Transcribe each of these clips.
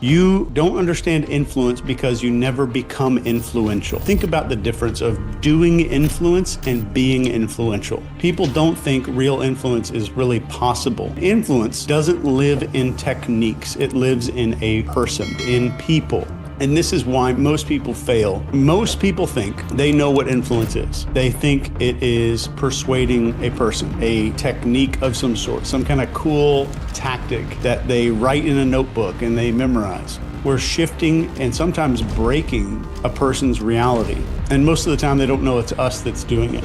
You don't understand influence because you never become influential. Think about the difference of doing influence and being influential. People don't think real influence is really possible. Influence doesn't live in techniques. It lives in a person, in people. And this is why most people fail. Most people think they know what influence is. They think it is persuading a person, a technique of some sort, some kind of cool tactic that they write in a notebook and they memorize. We're shifting and sometimes breaking a person's reality. And most of the time they don't know it's us that's doing it.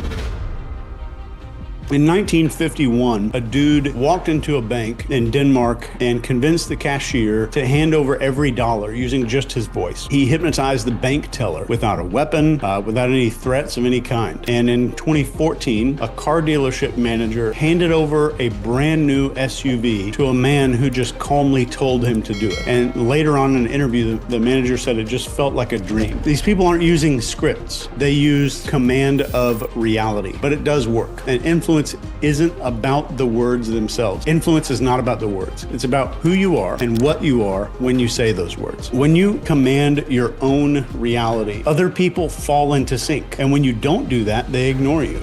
In 1951, a dude walked into a bank in Denmark and convinced the cashier to hand over every dollar using just his voice. He hypnotized the bank teller without a weapon, without any threats of any kind. And in 2014, a car dealership manager handed over a brand new SUV to a man who just calmly told him to do it. And later on in an interview, the manager said it just felt like a dream. These people aren't using scripts. They use command of reality, but it does work. And influence isn't about the words themselves. Influence is not about the words. It's about who you are and what you are when you say those words. When you command your own reality, other people fall into sync. And when you don't do that, they ignore you.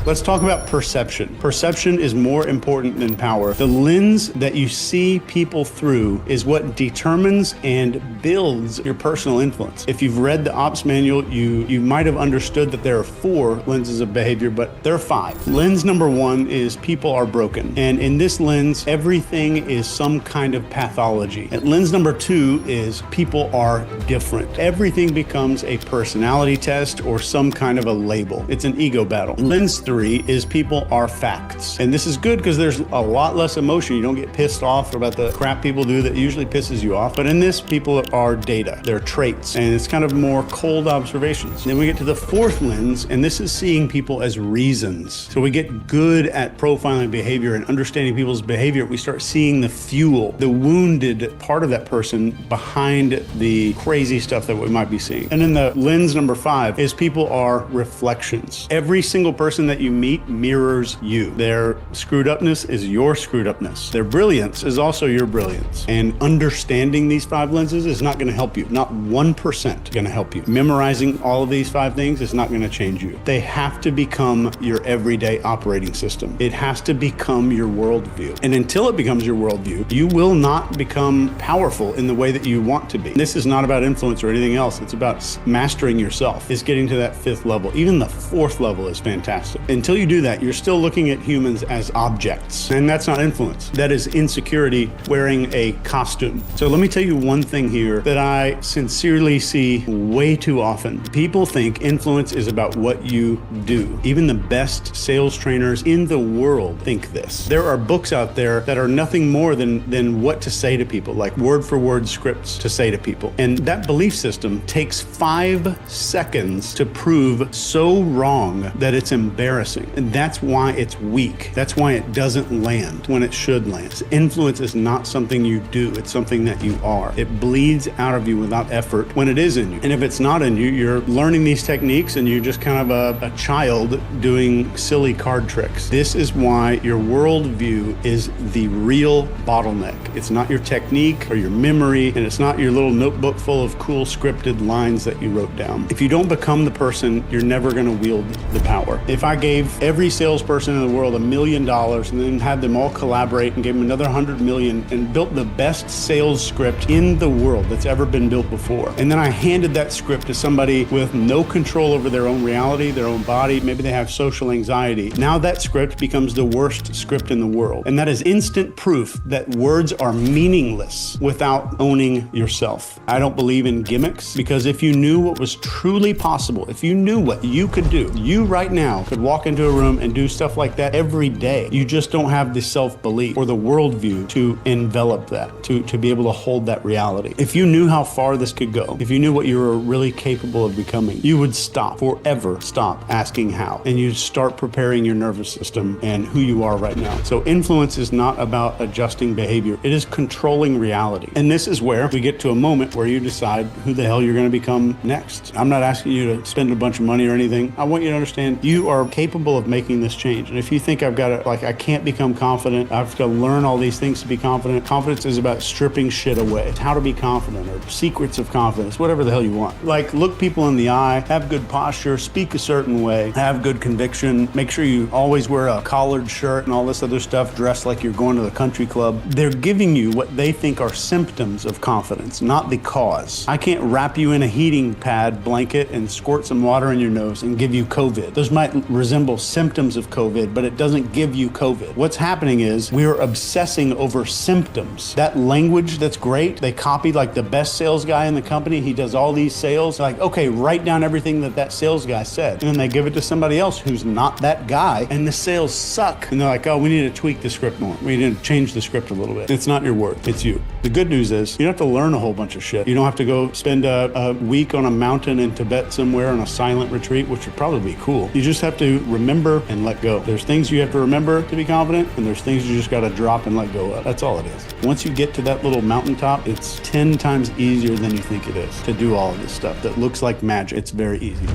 Let's talk about perception. Perception is more important than power. The lens that you see people through is what determines and builds your personal influence. If you've read the ops manual, you might have understood that there are 4 lenses of behavior, but there are 5. Lens number 1 is people are broken. And in this lens, everything is some kind of pathology. And lens number 2 is people are different. Everything becomes a personality test or some kind of a label. It's an ego battle. Lens 3 is people are facts. And this is good because there's a lot less emotion. You don't get pissed off about the crap people do that usually pisses you off. But in this, people are data. They're traits. And it's kind of more cold observations. Then we get to the 4th lens, and this is seeing people as reasons. So we get good at profiling behavior and understanding people's behavior. We start seeing the fuel, the wounded part of that person behind the crazy stuff that we might be seeing. And then the lens number 5 is people are reflections. Every single person that you meet mirrors you. Their screwed upness is your screwed upness. Their brilliance is also your brilliance. And understanding these 5 lenses is not going to help you. Not 1% going to help you. Memorizing all of these 5 things is not going to change you. They have to become your everyday operating system. It has to become your worldview. And until it becomes your worldview, you will not become powerful in the way that you want to be. This is not about influence or anything else. It's about mastering yourself. It's getting to that 5th level. Even the 4th level is fantastic. Until you do that, you're still looking at humans as objects. And that's not influence. That is insecurity wearing a costume. So let me tell you one thing here that I sincerely see way too often. People think influence is about what you do. Even the best sales trainers in the world think this. There are books out there that are nothing more than what to say to people, like word for word scripts to say to people. And that belief system takes 5 seconds to prove so wrong that it's embarrassing. And that's why it's weak. That's why it doesn't land when it should land. Influence is not something you do. It's something that you are. It bleeds out of you without effort when it is in you. And if it's not in you, you're learning these techniques and you're just kind of a child doing silly card tricks. This is why your worldview is the real bottleneck. It's not your technique or your memory, and it's not your little notebook full of cool scripted lines that you wrote down. If you don't become the person, you're never going to wield the power. If I gave every salesperson in the world $1 million and then had them all collaborate and gave them another 100 million and built the best sales script in the world that's ever been built before, and then I handed that script to somebody with no control over their own reality, their own body, maybe they have social anxiety, now that script becomes the worst script in the world. And that is instant proof that words are meaningless without owning yourself. I don't believe in gimmicks, because if you knew what was truly possible, if you knew what you could do, you right now could walk into a room and do stuff like that every day. You just don't have the self-belief or the worldview to envelop that, to be able to hold that reality. If you knew how far this could go, if you knew what you were really capable of becoming, you would forever stop asking how, and you'd start preparing your nervous system and who you are right now. So influence is not about adjusting behavior. It is controlling reality. And this is where we get to a moment where you decide who the hell you're going to become next. I'm not asking you to spend a bunch of money or anything. I want you to understand you are capable capable of making this change. And if you think I've got to, like, I can't become confident, I have to learn all these things to be confident. Confidence is about stripping shit away. It's how to be confident, or secrets of confidence, whatever the hell you want. Like, look people in the eye, have good posture, speak a certain way, have good conviction, make sure you always wear a collared shirt and all this other stuff, dress like you're going to the country club. They're giving you what they think are symptoms of confidence, not the cause. I can't wrap you in a heating pad blanket and squirt some water in your nose and give you COVID. Those might resemble symptoms of COVID, but it doesn't give you COVID. What's happening is we're obsessing over symptoms. That language that's great, they copied like the best sales guy in the company. He does all these sales. Like, okay, write down everything that sales guy said. And then they give it to somebody else who's not that guy, and the sales suck. And they're like, oh, we need to tweak the script more. We need to change the script a little bit. It's not your worth, it's you. The good news is you don't have to learn a whole bunch of shit. You don't have to go spend a week on a mountain in Tibet somewhere on a silent retreat, which would probably be cool. You just have to remember and let go. There's things you have to remember to be confident, and there's things you just got to drop and let go of. That's all it is. Once you get to that little mountaintop, it's 10 times easier than you think it is to do all of this stuff that looks like magic. It's very easy.